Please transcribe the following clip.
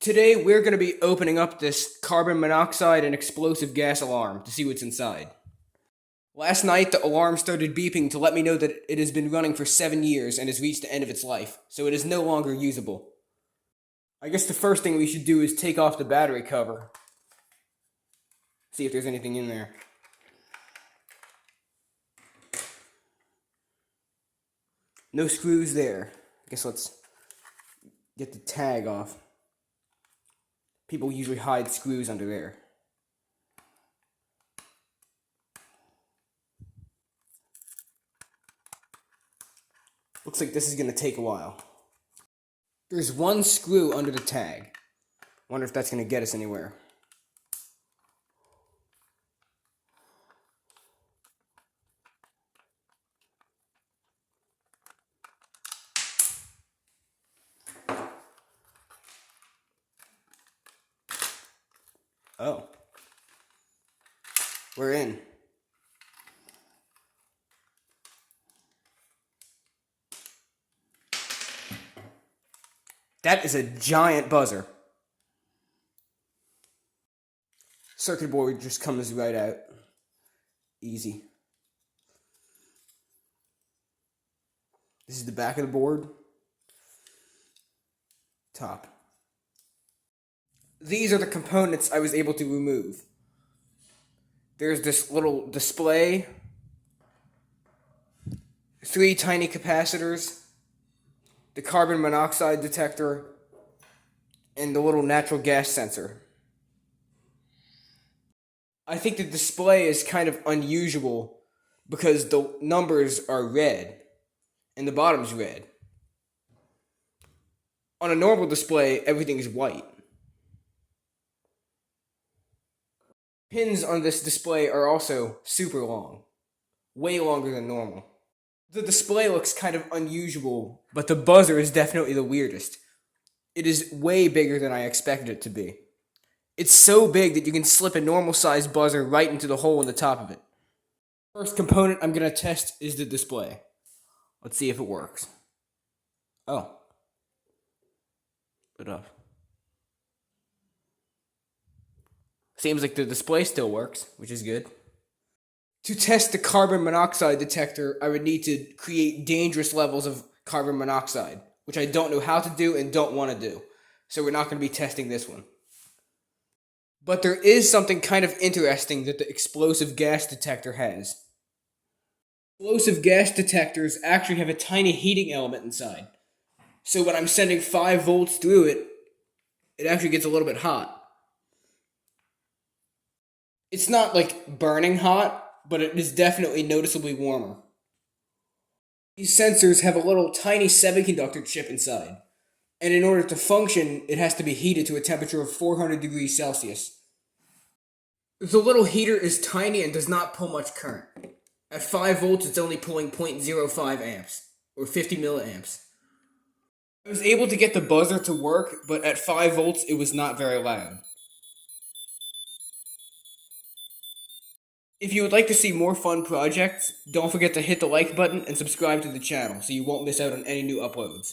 Today, we're going to be opening up this carbon monoxide and explosive gas alarm to see what's inside. Last night, the alarm started beeping to let me know that it has been running for 7 years and has reached the end of its life, so it is no longer usable. I guess the first thing we should do is take off the battery cover. See if there's anything in there. No screws there. I guess let's get the tag off. People usually hide screws under there. Looks like this is going to take a while. There's one screw under the tag. Wonder if that's going to get us anywhere. Oh. We're in. That is a giant buzzer. Circuit board just comes right out. Easy. This is the back of the board. Top. These are the components I was able to remove. There's this little display, 3 tiny capacitors, the carbon monoxide detector, and the little natural gas sensor. I think the display is kind of unusual because the numbers are red and the bottom's red. On a normal display, everything is white. Pins on this display are also super long, way longer than normal. The display looks kind of unusual, but the buzzer is definitely the weirdest. It is way bigger than I expected it to be. It's so big that you can slip a normal sized buzzer right into the hole in the top of it. First component I'm going to test is the display. Let's see if it works. Oh. Put it off. Seems like the display still works, which is good. To test the carbon monoxide detector, I would need to create dangerous levels of carbon monoxide, which I don't know how to do and don't want to do. So we're not going to be testing this one. But there is something kind of interesting that the explosive gas detector has. Explosive gas detectors actually have a tiny heating element inside. So when I'm sending 5 volts through it, it actually gets a little bit hot. It's not like burning hot, but it is definitely noticeably warmer. These sensors have a little tiny semiconductor chip inside, and in order to function, it has to be heated to a temperature of 400 degrees Celsius. The little heater is tiny and does not pull much current. At 5 volts, it's only pulling 0.05 amps, or 50 milliamps. I was able to get the buzzer to work, but at 5 volts, it was not very loud. If you would like to see more fun projects, don't forget to hit the like button and subscribe to the channel so you won't miss out on any new uploads.